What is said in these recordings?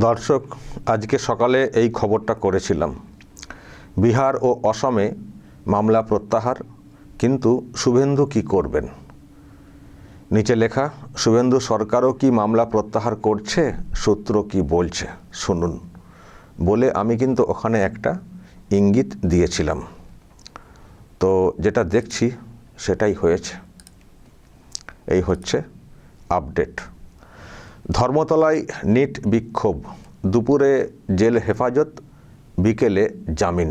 দর্শক, আজকে সকালে এই খবরটা করেছিলাম। বিহার ও অসমে মামলা প্রত্যাহার, কিন্তু শুভেন্দু কি করবেন? নিচে লেখা, শুভেন্দু সরকারও কি মামলা প্রত্যাহার করছে, সূত্র কি বলছে শুনুন বলে আমি কিন্তু ওখানে একটা ইঙ্গিত দিয়েছিলাম। তো যেটা দেখছি সেটাই হয়েছে। এই হচ্ছে আপডেট। ধর্মতলায় নিট বিক্ষোভ, দুপুরে জেল হেফাজত, বিকেলে জামিন।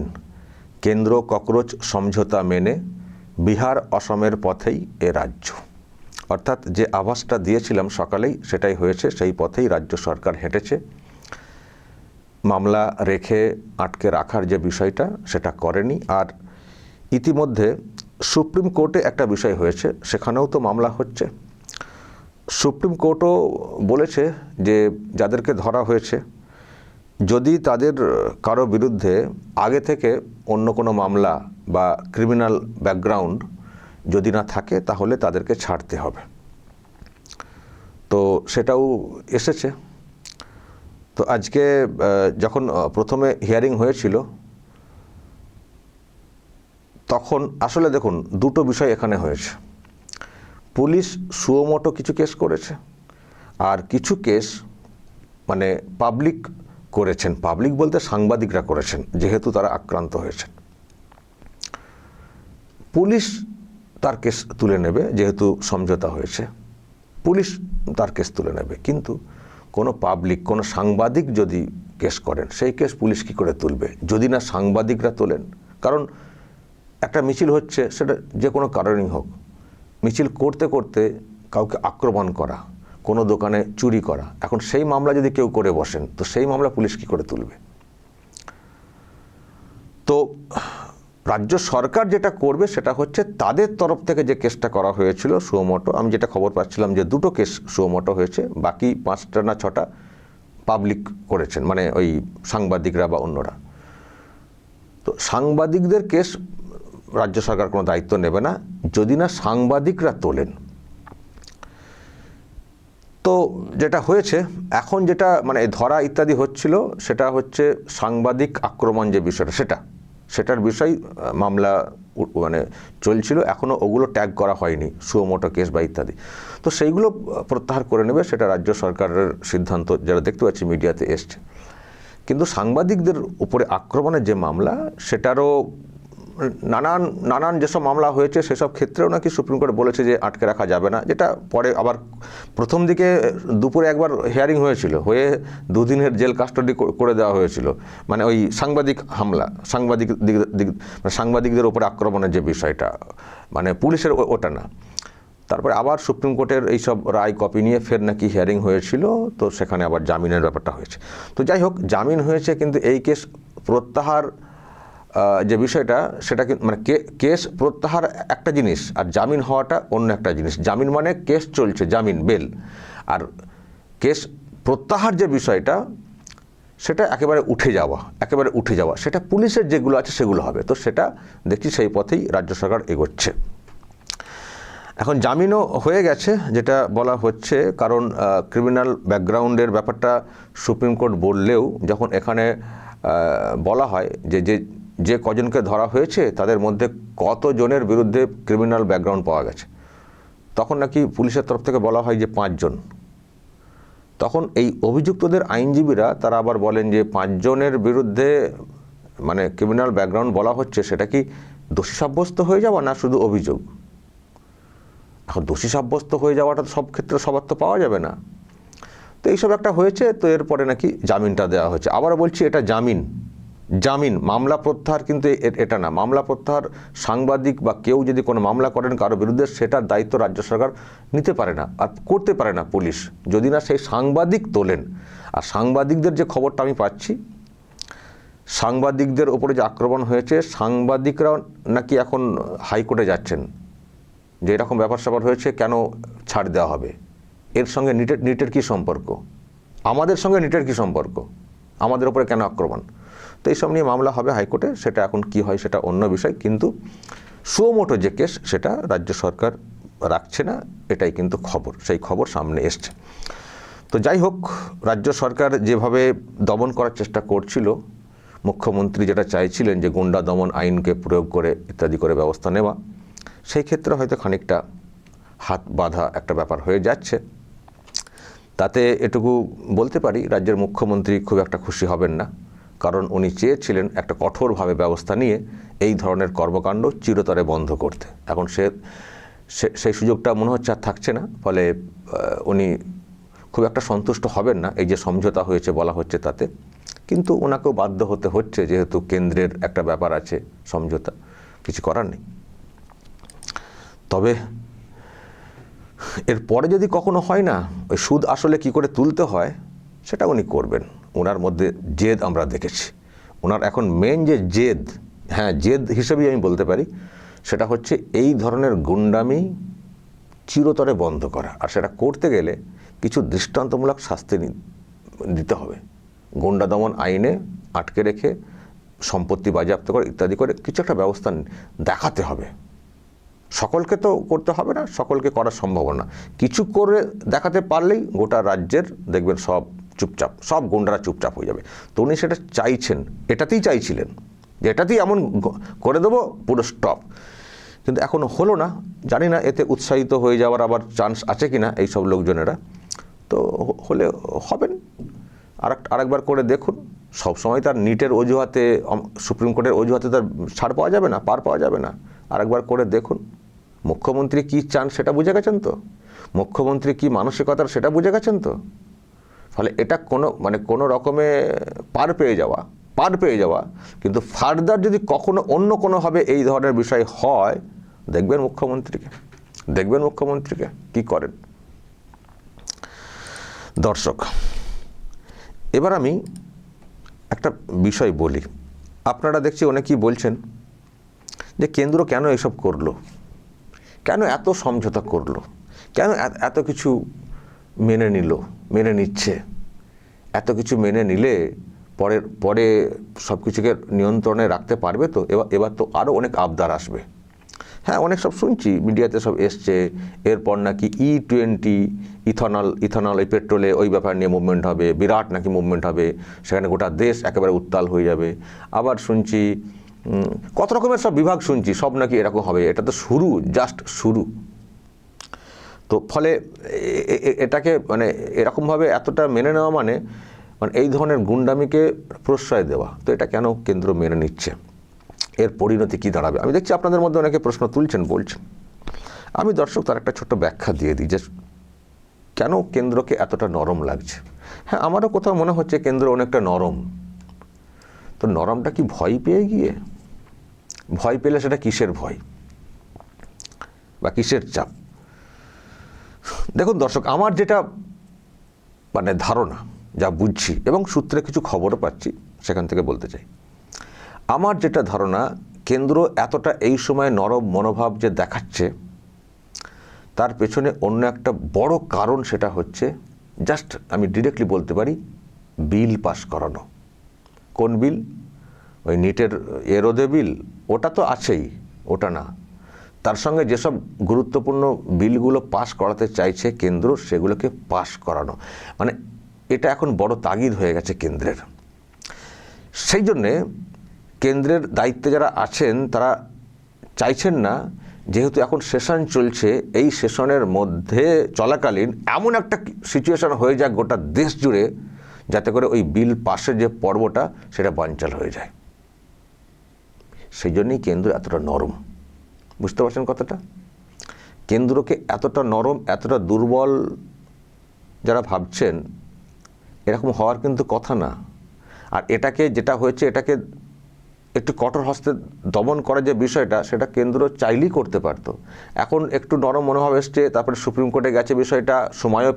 কেন্দ্র ককরোচ সমঝোতা মেনে বিহার অসমের পথেই এ রাজ্য। অর্থাৎ যে আভাসটা দিয়েছিলাম সকালেই সেটাই হয়েছে। সেই পথেই রাজ্য সরকার হেঁটেছে। মামলা রেখে আটকে রাখার যে বিষয়টা সেটা করেনি। আর ইতিমধ্যে সুপ্রিম কোর্টে একটা বিষয় হয়েছে, সেখানেও তো মামলা হচ্ছে। সুপ্রিম কোর্টও বলেছে যে যাদেরকে ধরা হয়েছে, যদি তাদের কারো বিরুদ্ধে আগে থেকে অন্য কোনো মামলা বা ক্রিমিনাল ব্যাকগ্রাউন্ড যদি না থাকে তাহলে তাদেরকে ছাড়তে হবে। তো সেটাও এসেছে। তো আজকে যখন প্রথমে হিয়ারিং হয়েছিল তখন আসলে দেখুন দুটো বিষয় এখানে হয়েছে। পুলিশ সুমোটো কিছু কেস করেছে, আর কিছু কেস মানে পাবলিক করেছেন। পাবলিক বলতে সাংবাদিকরা করেছেন, যেহেতু তারা আক্রান্ত হয়েছেন। পুলিশ তার কেস তুলে নেবে, যেহেতু সমঝোতা হয়েছে, পুলিশ তার কেস তুলে নেবে। কিন্তু কোনো পাবলিক, কোনো সাংবাদিক যদি কেস করেন, সেই কেস পুলিশ কী করে তুলবে যদি না সাংবাদিকরা তোলেন? কারণ একটা মিছিল হচ্ছে, সেটা যে কোনো কারণেই হোক, মিছিল করতে করতে কাউকে আক্রমণ করা, কোনো দোকানে চুরি করা, এখন সেই মামলা যদি কেউ করে বসেন তো সেই মামলা পুলিশ কী করে তুলবে? তো রাজ্য সরকার যেটা করবে সেটা হচ্ছে তাদের তরফ থেকে যে কেসটা করা হয়েছিল সুমোটো, আমি যেটা খবর পাচ্ছিলাম যে দুটো কেস সুমোটো হয়েছে, বাকি 5টা না 6টা পাবলিক করেছেন, মানে ওই সাংবাদিকরা বা অন্যরা। তো সাংবাদিকদের কেস রাজ্য সরকার কোনো দায়িত্ব নেবে না যদি না সাংবাদিকরা তোলেন। তো যেটা হয়েছে এখন, যেটা মানে ধরা ইত্যাদি হচ্ছিল, সেটা হচ্ছে সাংবাদিক আক্রমণ যে বিষয়টা, সেটার বিষয় মামলা মানে চলছিল। এখনও ওগুলো ট্যাগ করা হয়নি, সুমোটো কেস বা ইত্যাদি। তো সেইগুলো প্রত্যাহার করে নেবে, সেটা রাজ্য সরকারের সিদ্ধান্ত, যারা দেখতে পাচ্ছি মিডিয়াতে এসছে। কিন্তু সাংবাদিকদের উপরে আক্রমণের যে মামলা, সেটারও নানান যেসব মামলা হয়েছে সেসব ক্ষেত্রেও নাকি সুপ্রিম কোর্ট বলেছে যে আটকে রাখা যাবে না। যেটা পরে আবার প্রথম দিকে দুপুরে একবার হিয়ারিং হয়েছিল, হয়ে 2 দিনের জেল কাস্টডি করে দেওয়া হয়েছিল, মানে ওই সাংবাদিক হামলা, সাংবাদিকদের উপরে আক্রমণের যে বিষয়টা, মানে পুলিশের ওটা না। তারপরে আবার সুপ্রিম কোর্টের এইসব রায় কপি নিয়ে ফের নাকি হিয়ারিং হয়েছিল, তো সেখানে আবার জামিনের ব্যাপারটা হয়েছে। তো যাই হোক, জামিন হয়েছে, কিন্তু এই কেস প্রত্যাহার যে বিষয়টা, সেটা কিন্তু মানে কেস প্রত্যাহার একটা জিনিস আর জামিন হওয়াটা অন্য একটা জিনিস। জামিন মানে কেস চলছে, জামিন বেল, আর কেস প্রত্যাহার যে বিষয়টা সেটা একেবারে উঠে যাওয়া, সেটা পুলিশের যেগুলো আছে সেগুলো হবে। তো সেটা দেখছি সেই পথেই রাজ্য সরকার এগোচ্ছে। এখন জামিনও হয়ে গেছে যেটা বলা হচ্ছে, কারণ ক্রিমিনাল ব্যাকগ্রাউন্ডের ব্যাপারটা সুপ্রিম কোর্ট বললেও যখন এখানে বলা হয় যে কজনকে ধরা হয়েছে তাদের মধ্যে কতজনের বিরুদ্ধে ক্রিমিনাল ব্যাকগ্রাউন্ড পাওয়া গেছে, তখন নাকি পুলিশের তরফ থেকে বলা হয় যে 5 জন। তখন এই অভিযুক্তদের আইনজীবীরা তারা আবার বলেন যে 5 জনের বিরুদ্ধে মানে ক্রিমিনাল ব্যাকগ্রাউন্ড বলা হচ্ছে, সেটা কি দোষী সাব্যস্ত হয়ে যাওয়া না শুধু অভিযোগ? এখন দোষী সাব্যস্ত হয়ে যাওয়াটা তো সব ক্ষেত্রে সবার তো পাওয়া যাবে না। তো এইসব একটা হয়েছে। তো এরপরে নাকি জামিনটা দেওয়া হয়েছে। আবার বলছি, এটা জামিন, মামলা প্রত্যাহার কিন্তু এটা না। মামলা প্রত্যাহার সাংবাদিক বা কেউ যদি কোনো মামলা করেন কারো বিরুদ্ধে, সেটার দায়িত্ব রাজ্য সরকার নিতে পারে না আর করতে পারে না পুলিশ, যদি না সেই সাংবাদিক তোলেন। আর সাংবাদিকদের যে খবরটা আমি পাচ্ছি, সাংবাদিকদের ওপরে যে আক্রমণ হয়েছে, সাংবাদিকরাও নাকি এখন হাইকোর্টে যাচ্ছেন যে এরকম ব্যাপার স্যাপার হয়েছে, কেন ছাড় দেওয়া হবে? এর সঙ্গে নিটের কী সম্পর্ক? আমাদের সঙ্গে নিটের কী সম্পর্ক? আমাদের ওপরে কেন আক্রমণ? তো এইসব নিয়ে মামলা হবে হাইকোর্টে, সেটা এখন কি হয় সেটা অন্য বিষয়। কিন্তু সুমোটো যে কেস, সেটা রাজ্য সরকার রাখছে না, এটাই কিন্তু খবর, সেই খবর সামনে এসছে। তো যাই হোক, রাজ্য সরকার যেভাবে দমন করার চেষ্টা করছিল, মুখ্যমন্ত্রী যেটা চাইছিলেন যে গুন্ডা দমন আইনকে প্রয়োগ করে ইত্যাদি করে ব্যবস্থা নেওয়া, সেই ক্ষেত্রে হয়তো খানিকটা হাত বাঁধা একটা ব্যাপার হয়ে যাচ্ছে। তাতে এটুকু বলতে পারি, রাজ্যের মুখ্যমন্ত্রী খুব একটা খুশি হবেন না, কারণ উনি চেয়েছিলেন একটা কঠোরভাবে ব্যবস্থা নিয়ে এই ধরনের কর্মকাণ্ড চিরতরে বন্ধ করতে। এখন সেই সুযোগটা মনে হচ্ছে আর থাকছে না, ফলে উনি খুব একটা সন্তুষ্ট হবেন না এই যে সমঝোতা হয়েছে বলা হচ্ছে তাতে। কিন্তু ওনাকেও বাধ্য হতে হচ্ছে, যেহেতু কেন্দ্রের একটা ব্যাপার আছে, সমঝোতা, কিছু করার নেই। তবে এরপরে যদি কখনো হয় না, ওই সুদ আসলে কি করে তুলতে হয় সেটা উনি করবেন। ওনার মধ্যে জেদ আমরা দেখেছি। ওনার এখন মেন যে জেদ, হ্যাঁ জেদ হিসেবেই আমি বলতে পারি, সেটা হচ্ছে এই ধরনের গুন্ডামি চিরতরে বন্ধ করা। আর সেটা করতে গেলে কিছু দৃষ্টান্তমূলক শাস্তি দিতে হবে। গুন্ডা দমন আইনে আটকে রেখে সম্পত্তি বাজেয়াপ্ত করে ইত্যাদি করে কিছু একটা ব্যবস্থা দেখাতে হবে। সকলকে তো করতে হবে না, সকলকে করা সম্ভব না। কিছু করে দেখাতে পারলেই গোটা রাজ্যের দেখবেন সব চুপচাপ, সব গুন্ডারা চুপচাপ হয়ে যাবে। তো উনি সেটা চাইছেন, এটাতেই চাইছিলেন যে এটাতেই এমন করে দেবো পুরো স্টপ। কিন্তু এখনও হলো না। জানি না এতে উৎসাহিত হয়ে যাওয়ার আবার চান্স আছে কি না এইসব লোকজনেরা। তো হলে হবেন, আরেকবার করে দেখুন। সবসময় তার নিটের অজুহাতে, সুপ্রিম কোর্টের অজুহাতে তার ছাড় পাওয়া যাবে না, পার পাওয়া যাবে না। আরেকবার করে দেখুন। মুখ্যমন্ত্রী কি চান সেটা বুঝে গেছেন তো, মুখ্যমন্ত্রী কি মানসিকতার সেটা বুঝে গেছেন তো। ফলে এটা কোনো রকমে পার পেয়ে যাওয়া। কিন্তু ফার্দার যদি কখনো অন্য কোনোভাবে এই ধরনের বিষয় হয়, দেখবেন মুখ্যমন্ত্রীকে কি করেন। দর্শক, এবার আমি একটা বিষয় বলি। আপনারা দেখছি অনেকেই বলছেন যে কেন্দ্র কেন এসব করলো, কেন এত সমঝোতা করলো, কেন এত কিছু মেনে নিচ্ছে। এত কিছু মেনে নিলে পরে সব কিছুকে নিয়ন্ত্রণে রাখতে পারবে তো। এবার তো আরও অনেক আবদার আসবে। হ্যাঁ, অনেক সব শুনছি, মিডিয়াতে সব এসছে। এরপর নাকি E20 ইথানল এই পেট্রোলে ওই ব্যাপার নিয়ে মুভমেন্ট হবে, বিরাট নাকি মুভমেন্ট হবে, সেখানে গোটা দেশ একেবারে উত্তাল হয়ে যাবে। আবার শুনছি কত রকমের সব বিভাগ শুনছি, সব নাকি এরকম হবে। এটা তো শুরু, জাস্ট শুরু। তো ফলে এটাকে এরকমভাবে এতটা মেনে নেওয়া মানে এই ধরনের গুন্ডামিকে প্রশ্রয় দেওয়া। তো এটা কেন কেন্দ্র মেনে নিচ্ছে, এর পরিণতি কি দাঁড়াবে? আমি দেখছি আপনাদের মধ্যে অনেকে প্রশ্ন তুলছেন, বলছেন। আমি দর্শক তার একটা ছোট্ট ব্যাখ্যা দিয়ে দিই যে কেন কেন্দ্রকে এতটা নরম লাগছে। হ্যাঁ, আমারও কোথাও মনে হচ্ছে কেন্দ্র অনেকটা নরম। তো নরমটা কি ভয় পেয়ে গিয়ে? ভয় পেলে সেটা কিসের ভয় বা কিসের চাপ? দেখুন দর্শক, আমার যেটা ধারণা, যা বুঝছি এবং সূত্রে কিছু খবরও পাচ্ছি, সেখান থেকে বলতে চাই। আমার যেটা ধারণা, কেন্দ্র এতটা এই সময় নরম মনোভাব যে দেখাচ্ছে, তার পেছনে অন্য একটা বড় কারণ। সেটা হচ্ছে জাস্ট আমি ডিরেক্টলি বলতে পারি, বিল পাস করানো। কোন বিল? ওই নিটের এরোদে বিল, ওটা তো আছেই, ওটা না। তার সঙ্গে যেসব গুরুত্বপূর্ণ বিলগুলো পাস করাতে চাইছে কেন্দ্র, সেগুলোকে পাস করানো। এটা এখন বড় তাগিদ হয়ে গেছে কেন্দ্রের। সেই জন্যে কেন্দ্রের দায়িত্বে যারা আছেন তারা চাইছেন না, যেহেতু এখন সেশন চলছে, এই সেশনের মধ্যে চলাকালীন এমন একটা সিচুয়েশন হয়ে যাক গোটা দেশ জুড়ে, যাতে করে ওই বিল পাসের যে পর্বটা সেটা বানচাল হয়ে যায়। সেই জন্যই কেন্দ্র এতটা নরম। বুঝতে পারছেন কথাটা? কেন্দ্রকে এতটা নরম, এতটা দুর্বল যারা ভাবছেন, এরকম হওয়ার কিন্তু কথা না। আর এটাকে যেটা হয়েছে, এটাকে একটু কঠোর হস্তে দমন করার যে বিষয়টা, সেটা কেন্দ্র চাইলেই করতে পারতো। এখন একটু নরম মনোভাব এসছে, তারপরে সুপ্রিম কোর্টে গেছে বিষয়টা, সময়ও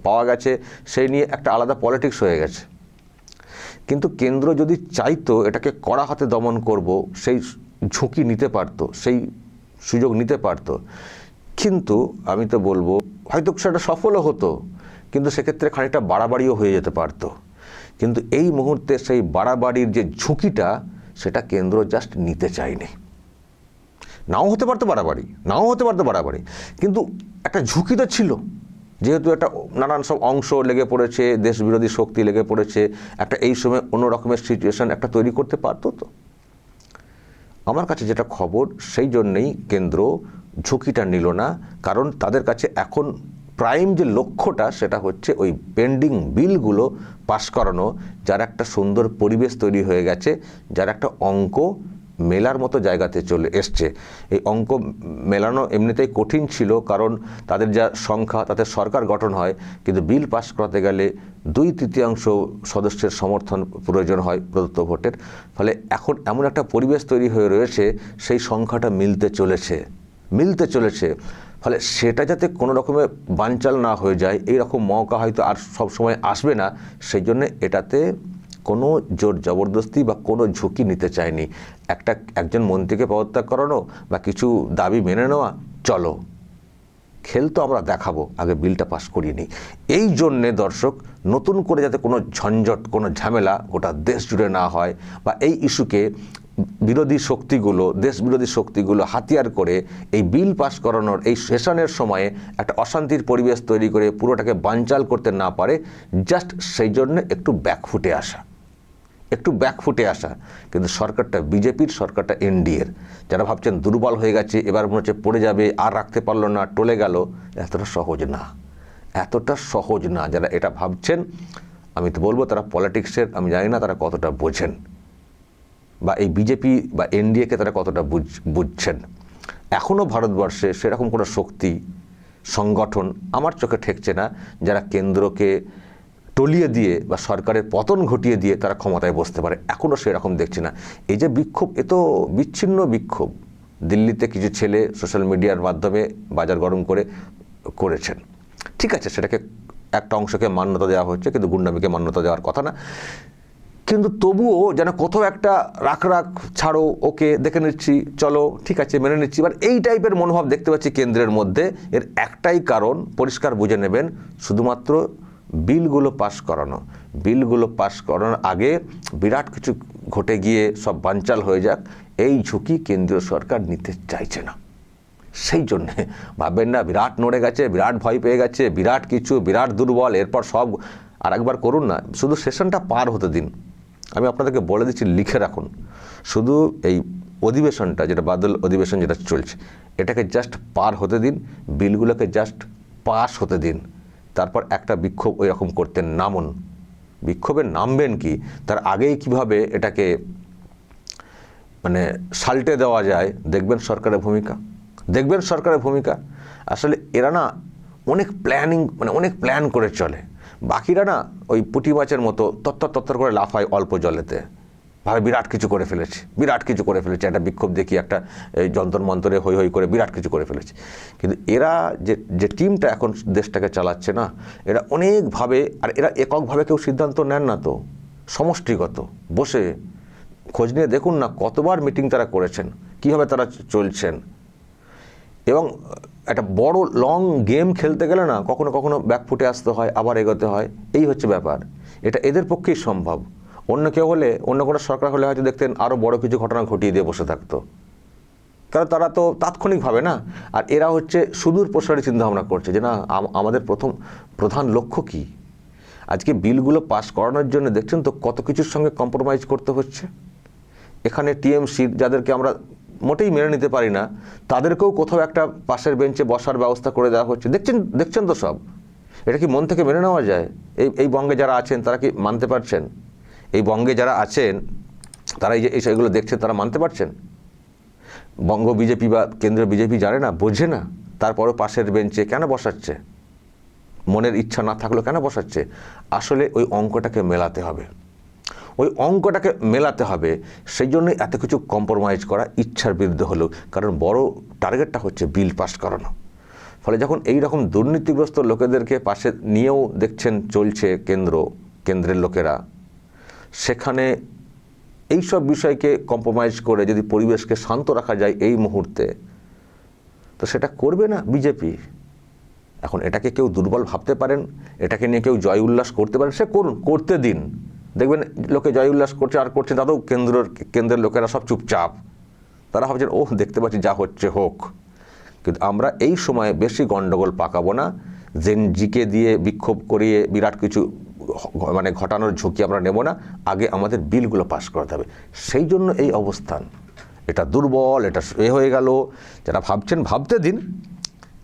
পাওয়া গেছে, সেই নিয়ে একটা আলাদা পলিটিক্স হয়ে গেছে। কিন্তু কেন্দ্র যদি চাইতো এটাকে কড়া হাতে দমন করব, সেই ঝুঁকি নিতে পারতো, সেই সুযোগ নিতে পারতো। কিন্তু আমি তো বলবো, হয়তো সেটা সফলও হতো, কিন্তু সেক্ষেত্রে খানিকটা বাড়াবাড়িও হয়ে যেতে পারতো। কিন্তু এই মুহূর্তে সেই বাড়াবাড়ির যে ঝুঁকিটা, সেটা কেন্দ্র জাস্ট নিতে চায়নি। নাও হতে পারতো বাড়াবাড়ি, কিন্তু একটা ঝুঁকি তো ছিল। যেহেতু একটা নানান সব অংশ লেগে পড়েছে, দেশ বিরোধী শক্তি লেগে পড়েছে, একটা এই সময় অন্য রকমের সিচুয়েশন একটা তৈরি করতে পারতো তো। আমার কাছে যেটা খবর, সেই জন্যেই কেন্দ্র ঝুঁকিটা নিল না, কারণ তাদের কাছে এখন প্রাইম যে লক্ষ্যটা সেটা হচ্ছে ওই পেন্ডিং বিলগুলো পাস করানো, যার একটা সুন্দর পরিবেশ তৈরি হয়ে গেছে, যার একটা অঙ্ক মেলার মতো জায়গাতে চলে এসছে। এই অঙ্ক মেলানো এমনিতেই কঠিন ছিল, কারণ তাদের যা সংখ্যা তাতে সরকার গঠন হয়, কিন্তু বিল পাস করাতে গেলে 2/3 সদস্যের সমর্থন প্রয়োজন হয় প্রদত্ত ভোটের। ফলে এখন এমন একটা পরিবেশ তৈরি হয়ে রয়েছে, সেই সংখ্যাটা মিলতে চলেছে। ফলে সেটা যাতে কোনো রকমের বানচাল না হয়ে যায়, এই রকম মৌকা হয়তো আর সব সময় আসবে না, সেই জন্য এটাতে কোনো জোর জবরদস্তি বা কোনো ঝুঁকি নিতে চায়নি। একজন মন্ত্রীকে পদত্যাগ করানো বা কিছু দাবি মেনে নেওয়া, চলো খেল তো আমরা দেখাবো, আগে বিলটা পাস করিয়ে নিই। এই জন্যে দর্শক, নতুন করে যাতে কোনো ঝঞ্ঝট, কোনো ঝামেলা গোটা দেশ জুড়ে না হয়, বা এই ইস্যুকে দেশ বিরোধী শক্তিগুলো হাতিয়ার করে এই বিল পাস করানোর এই সেশনের সময়ে একটা অশান্তির পরিবেশ তৈরি করে পুরোটাকে বানচাল করতে না পারে, জাস্ট সেই জন্য একটু ব্যাকফুটে আসা। কিন্তু সরকারটা বিজেপির, সরকারটা এনডিএর। যারা ভাবছেন দুর্বল হয়ে গেছে, এবার মনে হচ্ছে পড়ে যাবে, আর রাখতে পারলো না, টলে গেল, এতটা সহজ না। যারা এটা ভাবছেন, আমি তো বলবো তারা পলিটিক্সের, আমি জানি না তারা কতটা বোঝেন, বা এই বিজেপি বা এনডিএকে তারা কতটা বুঝছেন। এখনও ভারতবর্ষে সেরকম কোনো শক্তি, সংগঠন আমার চোখে ঠেকছে না, যারা কেন্দ্রকে টলিয়ে দিয়ে বা সরকারের পতন ঘটিয়ে দিয়ে তারা ক্ষমতায় বসতে পারে। এখনও সেরকম দেখছি না। এই যে বিক্ষোভ, এ তো বিচ্ছিন্ন বিক্ষোভ। দিল্লিতে কিছু ছেলে সোশ্যাল মিডিয়ার মাধ্যমে বাজার গরম করেছেন, ঠিক আছে, সেটাকে একটা অংশকে মান্যতা দেওয়া হচ্ছে, কিন্তু গুন্ডামিকে মান্যতা দেওয়ার কথা না। কিন্তু তবুও যেন কোথাও একটা রাখ ছাড়ো, ওকে দেখে নিচ্ছি, চলো ঠিক আছে মেনে নিচ্ছি, এবার এই টাইপের মনোভাব দেখতে পাচ্ছি কেন্দ্রের মধ্যে। এর একটাই কারণ, পরিষ্কার বুঝে নেবেন, শুধুমাত্র বিলগুলো পাস করানোর আগে বিরাট কিছু ঘটে গিয়ে সব বানচাল হয়ে যাক, এই ঝুঁকি কেন্দ্রীয় সরকার নিতে চাইছে না। সেই জন্যে ভাববেন না বিরাট নড়ে গেছে, বিরাট ভয় পেয়ে গেছে, বিরাট দুর্বল, এরপর সব আর একবার করুন না। শুধু সেশনটা পার হতে দিন। আমি আপনাদেরকে বলে দিচ্ছি, লিখে রাখুন, শুধু এই অধিবেশনটা, যেটা বাদল অধিবেশন যেটা চলছে, এটাকে জাস্ট পার হতে দিন, বিলগুলোকে জাস্ট পাস হতে দিন। তারপর একটা বিক্ষোভ ওই রকম করতে নামুন। বিক্ষোভে নামবেন কি, তার আগেই কিভাবে এটাকে সাল্টে দেওয়া যায়, দেখবেন সরকারের ভূমিকা। আসলে এরা না অনেক প্ল্যান করে চলে। বাকিরা না ওই পুঁটি মাছের মতো তত্তর করে লাফায় অল্প জলেতে, ভাবে বিরাট কিছু করে ফেলেছে, একটা বিক্ষোভ দেখি, একটা যন্তর মন্তরে হই করে বিরাট কিছু করে ফেলেছে। কিন্তু এরা যে টিমটা এখন দেশটাকে চালাচ্ছে না, এরা অনেকভাবে, আর এরা এককভাবে কেউ সিদ্ধান্ত নেন না তো, সমষ্টিগত বসে খোঁজ নিয়ে দেখুন না কতবার মিটিং তারা করেছেন, কীভাবে তারা চলছেন। এবং একটা বড় লং গেম খেলতে গেলে না কখনো ব্যাকফুটে আসতে হয়, আবার এগোতে হয়, এই হচ্ছে ব্যাপার। এটা এদের পক্ষেই সম্ভব। অন্য কেউ হলে, অন্য কোনো সরকার হলে হয়তো দেখতেন আরও বড় কিছু ঘটনা ঘটিয়ে দিয়ে বসে থাকতো, কারণ তারা তো তাৎক্ষণিকভাবে না। আর এরা হচ্ছে সুদূর প্রসারী চিন্তাভাবনা করছে যে না, আমাদের প্রধান লক্ষ্য কী। আজকে বিলগুলো পাস করানোর জন্য দেখছেন তো কত কিছুর সঙ্গে কম্প্রোমাইজ করতে হচ্ছে। এখানে টিএমসি, যাদেরকে আমরা মোটেই মেনে নিতে পারি না, তাদেরকেও কোথাও একটা পাশের বেঞ্চে বসার ব্যবস্থা করে দেওয়া হচ্ছে। দেখছেন তো সব। এটা কি মন থেকে মেনে নেওয়া যায়? এই বঙ্গে যারা আছেন তারা কি মানতে পারছেন? এই বঙ্গে যারা আছেন তারা এই যে এইগুলো দেখছেন, তারা মানতে পারছেন? বঙ্গ বিজেপি বা কেন্দ্রীয় বিজেপি জানে না, বোঝে না, তারপরেও পাশের বেঞ্চে কেন বসাচ্ছে? মনের ইচ্ছা না থাকলেও কেন বসাচ্ছে? আসলে ওই অঙ্কটাকে মেলাতে হবে। সেই জন্যই এত কিছু কম্প্রোমাইজ করা ইচ্ছার বিরুদ্ধে হলো, কারণ বড় টার্গেটটা হচ্ছে বিল পাস করানো। ফলে যখন এই রকম দুর্নীতিগ্রস্ত লোকেদেরকে পাশে নিয়েও দেখছেন চলছে কেন্দ্রের লোকেরা, সেখানে এই সব বিষয়কে কম্প্রোমাইজ করে যদি পরিবেশকে শান্ত রাখা যায় এই মুহূর্তে, তো সেটা করবে না বিজেপি। এখন এটাকে কেউ দুর্বল ভাবতে পারেন, এটাকে নিয়ে কেউ জয় উল্লাস করতে পারেন, সে করতে দিন। দেখবেন লোকে জয় উল্লাস করছে আর করছে, তাতেও কেন্দ্রের লোকেরা সব চুপচাপ। তারা ভাবছেন দেখতে পাচ্ছি যা হচ্ছে হোক। কিন্তু আমরা এই সময়ে বেশি গণ্ডগোল পাকাবো না, জেনজিকে দিয়ে বিক্ষোভ করিয়ে বিরাট কিছু মানে ঘটানোর ঝুঁকি আমরা নেব না, আগে আমাদের বিলগুলো পাস করাতে হবে। সেই জন্য এই অবস্থান, এটা দুর্বল, এটা হয়ে গেল। যারা ভাবছেন ভাবতে দিন,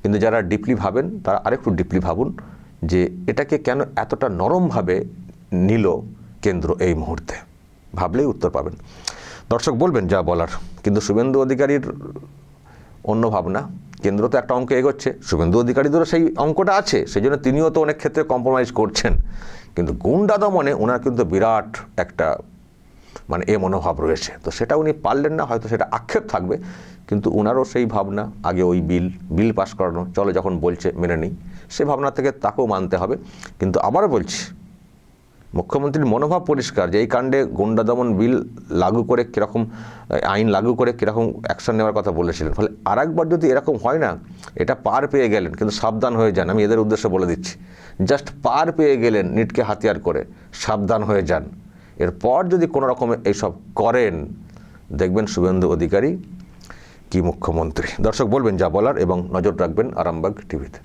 কিন্তু যারা ডিপলি ভাবেন তারা আরেকটু ডিপলি ভাবুন যে এটাকে কেন এতটা নরমভাবে নিল কেন্দ্র এই মুহূর্তে। ভাবলেই উত্তর পাবেন। দর্শক বলবেন যা বলার, কিন্তু শুভেন্দু অধিকারীর অন্য ভাবনা। কেন্দ্র তো একটা অঙ্ক এগোচ্ছে, শুভেন্দু অধিকারীদেরও সেই অঙ্কটা আছে, সেই জন্য তিনিও তো অনেক ক্ষেত্রে কম্প্রোমাইজ করছেন। কিন্তু গুন্ডা দমনে ওনার কিন্তু বিরাট একটা মানে মনোভাব রয়েছে। তো সেটা উনি পারলেন না, হয়তো সেটা আক্ষেপ থাকবে, কিন্তু ওনারও সেই ভাবনা, আগে ওই বিল পাস করানো, চলো যখন বলছে মেনে নিই, সে ভাবনা থেকে তাকেও মানতে হবে। কিন্তু আবারও বলছি, মুখ্যমন্ত্রীর মনোভাব পরিষ্কার যে এই কাণ্ডে গুন্ডা দমন বিল লাগু করে কীরকম, আইন লাগু করে কীরকম অ্যাকশন নেওয়ার কথা বলেছিলেন। ফলে আরেকবার যদি এরকম হয় না, এটা পার পেয়ে গেলেন, কিন্তু সাবধান হয়ে যান, আমি এদের উদ্দেশ্যে বলে দিচ্ছি, জাস্ট পার পেয়ে গেলেন নিটকে হাতিয়ার করে, সাবধান হয়ে যান। এরপর যদি কোনো রকম এইসব করেন, দেখবেন শুভেন্দু অধিকারী কি মুখ্যমন্ত্রী। দর্শক বলবেন যা বলার এবং নজর রাখবেন আরামবাগ টিভিতে।